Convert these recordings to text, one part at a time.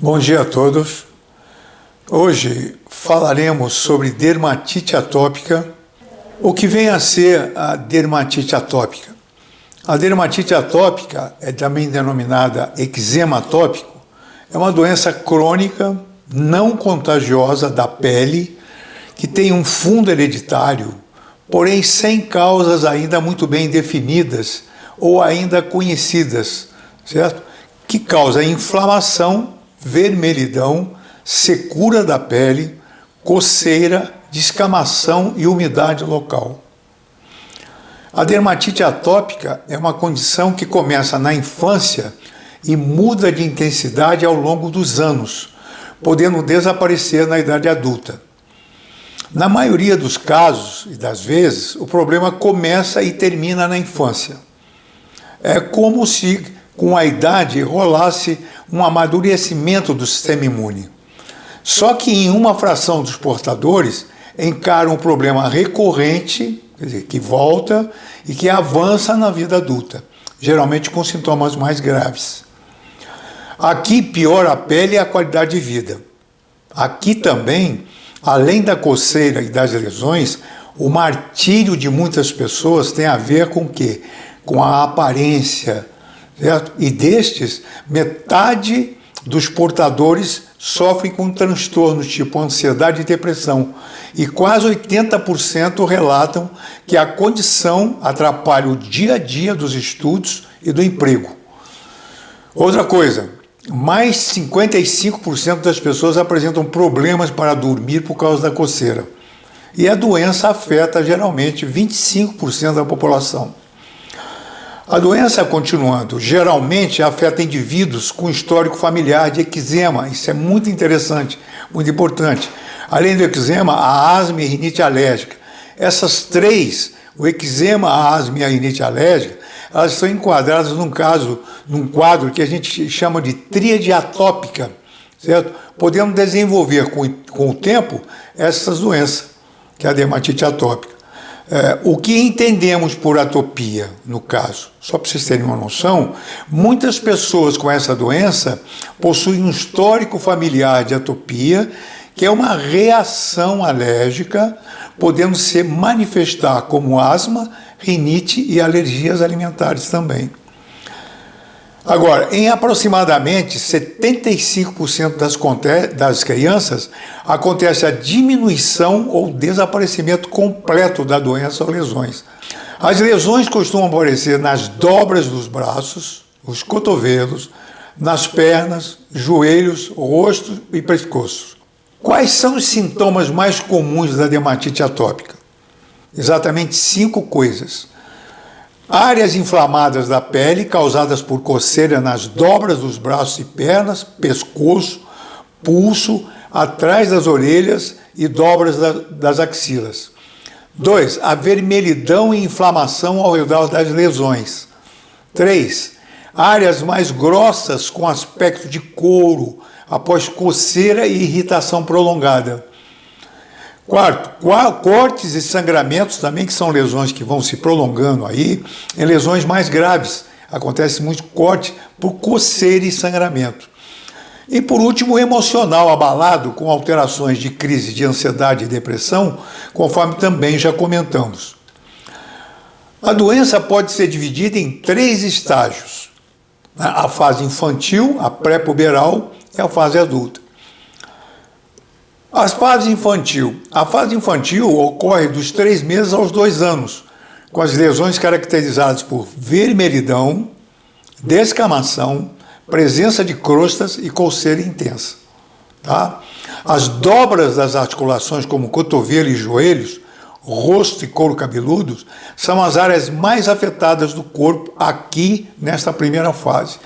Bom dia a todos. Hoje falaremos sobre dermatite atópica, o que vem a ser a dermatite atópica. A dermatite atópica, é também denominada eczema atópico, é uma doença crônica não contagiosa da pele que tem um fundo hereditário, porém sem causas ainda muito bem definidas ou ainda conhecidas, certo? Que causa inflamação, vermelhidão, secura da pele, coceira, descamação e umidade local. A dermatite atópica é uma condição que começa na infância e muda de intensidade ao longo dos anos, podendo desaparecer na idade adulta. Na maioria dos casos e das vezes, o problema começa e termina na infância. É como se com a idade rolasse um amadurecimento do sistema imune. Só que em uma fração dos portadores encaram um problema recorrente, quer dizer, que volta e que avança na vida adulta, geralmente com sintomas mais graves. Aqui piora a pele e a qualidade de vida. Aqui também, além da coceira e das lesões, o martírio de muitas pessoas tem a ver com o quê? Com a aparência, certo? E destes, metade dos portadores sofrem com transtornos tipo ansiedade e depressão. E quase 80% relatam que a condição atrapalha o dia a dia dos estudos e do emprego. Outra coisa, mais 55% das pessoas apresentam problemas para dormir por causa da coceira. E a doença afeta geralmente 25% da população. A doença, continuando, geralmente afeta indivíduos com histórico familiar de eczema. Isso é muito interessante, muito importante. Além do eczema, a asma e a rinite alérgica. Essas três, o eczema, a asma e a rinite alérgica, elas são enquadradas num quadro que a gente chama de tríade atópica, certo? Podemos desenvolver com o tempo essas doenças, que é a dermatite atópica. O que entendemos por atopia, no caso? Só para vocês terem uma noção, muitas pessoas com essa doença possuem um histórico familiar de atopia, que é uma reação alérgica, podendo se manifestar como asma, rinite e alergias alimentares também. Agora, em aproximadamente 75% das crianças, acontece a diminuição ou desaparecimento completo da doença ou lesões. As lesões costumam aparecer nas dobras dos braços, os cotovelos, nas pernas, joelhos, rosto e pescoço. Quais são os sintomas mais comuns da dermatite atópica? Exatamente 5 coisas. Áreas inflamadas da pele causadas por coceira nas dobras dos braços e pernas, pescoço, pulso, atrás das orelhas e dobras das axilas. 2. A vermelhidão e inflamação ao redor das lesões. 3. Áreas mais grossas com aspecto de couro após coceira e irritação prolongada. 4. Cortes e sangramentos também, que são lesões que vão se prolongando aí, em lesões mais graves. Acontece muito corte por coceira e sangramento. E por último, o emocional abalado com alterações de crise de ansiedade e depressão, conforme também já comentamos. A doença pode ser dividida em 3 estágios. A fase infantil, a pré-puberal e a fase adulta. A fase infantil ocorre dos 3 meses aos 2 anos, com as lesões caracterizadas por vermelhidão, descamação, presença de crostas e coceira intensa. Tá? As dobras das articulações, como cotovelo e joelhos, rosto e couro cabeludo, são as áreas mais afetadas do corpo aqui nesta primeira fase.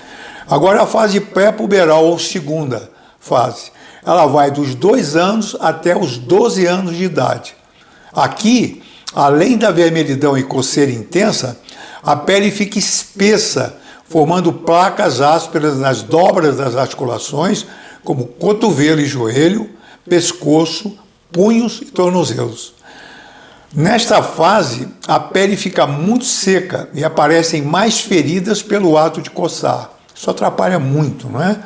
Agora a fase pré-puberal ou segunda fase. Ela vai dos 2 anos até os 12 anos de idade. Aqui, além da vermelhidão e coceira intensa, a pele fica espessa, formando placas ásperas nas dobras das articulações, como cotovelo e joelho, pescoço, punhos e tornozelos. Nesta fase, a pele fica muito seca e aparecem mais feridas pelo ato de coçar. Isso atrapalha muito, não é?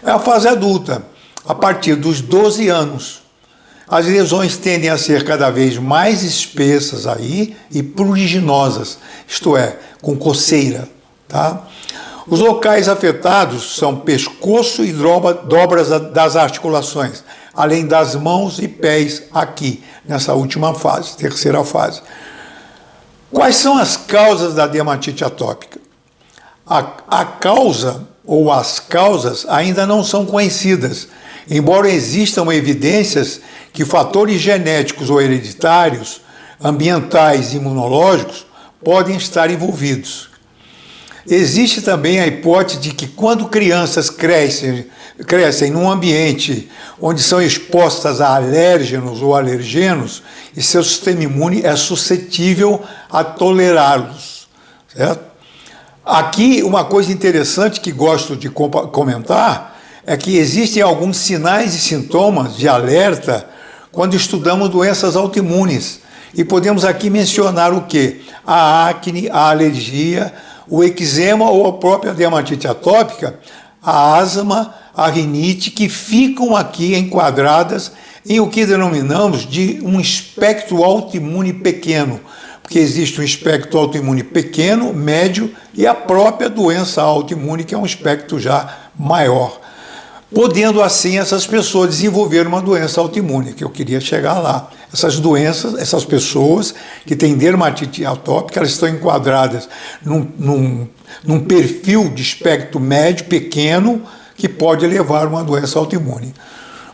É a fase adulta, a partir dos 12 anos. As lesões tendem a ser cada vez mais espessas aí e pruriginosas, isto é, com coceira. Tá? Os locais afetados são pescoço e dobras das articulações, além das mãos e pés aqui, nessa última fase, terceira fase. Quais são as causas da dermatite atópica? A causa ou as causas ainda não são conhecidas, embora existam evidências que fatores genéticos ou hereditários, ambientais e imunológicos podem estar envolvidos. Existe também a hipótese de que quando crianças crescem num ambiente onde são expostas a alérgenos ou alergenos, e seu sistema imune é suscetível a tolerá-los, certo? Aqui, uma coisa interessante que gosto de comentar é que existem alguns sinais e sintomas de alerta quando estudamos doenças autoimunes. E podemos aqui mencionar o quê? A acne, a alergia, o eczema ou a própria dermatite atópica, a asma, a rinite, que ficam aqui enquadradas em o que denominamos de um espectro autoimune pequeno, porque existe um espectro autoimune pequeno, médio e a própria doença autoimune, que é um espectro já maior. Podendo assim essas pessoas desenvolver uma doença autoimune, que eu queria chegar lá. Essas doenças, essas pessoas que têm dermatite atópica, elas estão enquadradas num perfil de espectro médio, pequeno, que pode levar a uma doença autoimune.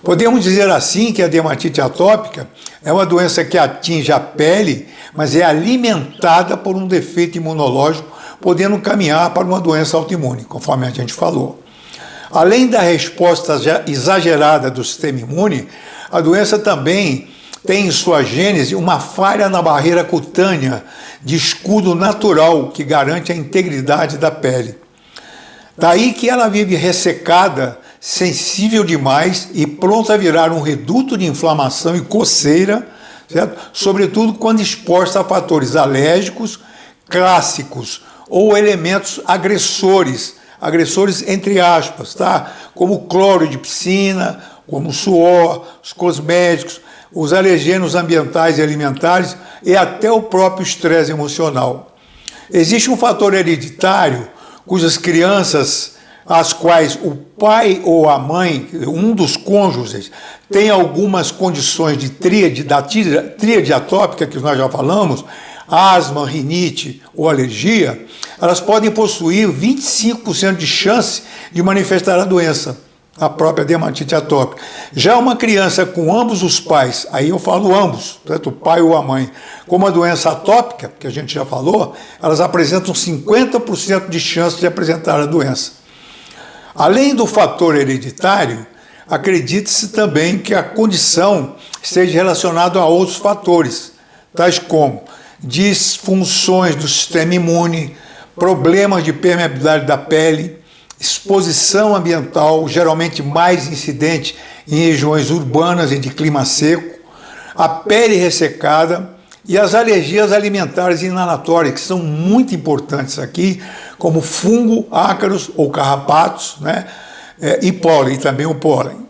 Podemos dizer assim que a dermatite atópica é uma doença que atinge a pele, mas é alimentada por um defeito imunológico, podendo caminhar para uma doença autoimune, conforme a gente falou. Além da resposta exagerada do sistema imune, a doença também tem em sua gênese uma falha na barreira cutânea de escudo natural que garante a integridade da pele. Daí que ela vive ressecada, sensível demais e pronta a virar um reduto de inflamação e coceira, certo? Sobretudo quando exposta a fatores alérgicos clássicos ou elementos agressores entre aspas, tá? Como cloro de piscina, como suor, os cosméticos, os alergenos ambientais e alimentares e até o próprio estresse emocional. Existe um fator hereditário cujas crianças, as quais o pai ou a mãe, um dos cônjuges, tem algumas condições de tríade atópica, que nós já falamos, asma, rinite ou alergia, elas podem possuir 25% de chance de manifestar a doença, a própria dermatite atópica. Já uma criança com ambos os pais, aí eu falo ambos, tanto o pai ou a mãe, com uma doença atópica, que a gente já falou, elas apresentam 50% de chance de apresentar a doença. Além do fator hereditário, acredite-se também que a condição esteja relacionada a outros fatores, tais como disfunções do sistema imune, problemas de permeabilidade da pele, exposição ambiental, geralmente mais incidente em regiões urbanas e de clima seco, a pele ressecada e as alergias alimentares e inalatórias, que são muito importantes aqui, como fungo, ácaros ou carrapatos, né? E pólen, também o pólen.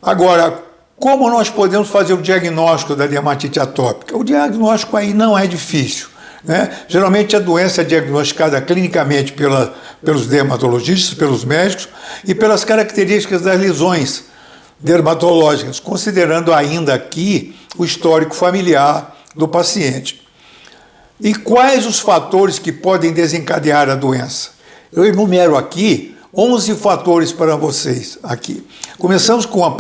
Agora, como nós podemos fazer o diagnóstico da dermatite atópica? O diagnóstico aí não é difícil, né? Geralmente a doença é diagnosticada clinicamente pelos dermatologistas, pelos médicos e pelas características das lesões dermatológicas, considerando ainda aqui o histórico familiar do paciente. E quais os fatores que podem desencadear a doença? Eu enumero aqui 11 fatores para vocês aqui. Começamos com a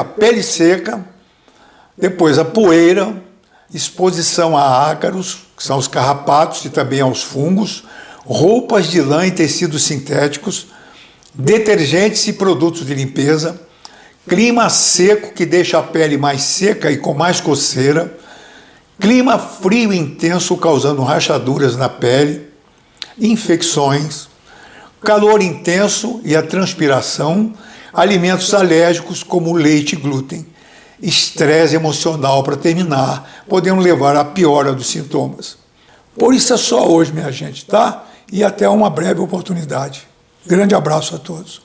pele seca, depois a poeira, exposição a ácaros, que são os carrapatos e também aos fungos, roupas de lã e tecidos sintéticos, detergentes e produtos de limpeza, clima seco que deixa a pele mais seca e com mais coceira, clima frio e intenso causando rachaduras na pele, infecções, calor intenso e a transpiração, alimentos alérgicos como leite e glúten, estresse emocional para terminar, podendo levar à piora dos sintomas. Por isso é só hoje, minha gente, tá? E até uma breve oportunidade. Grande abraço a todos.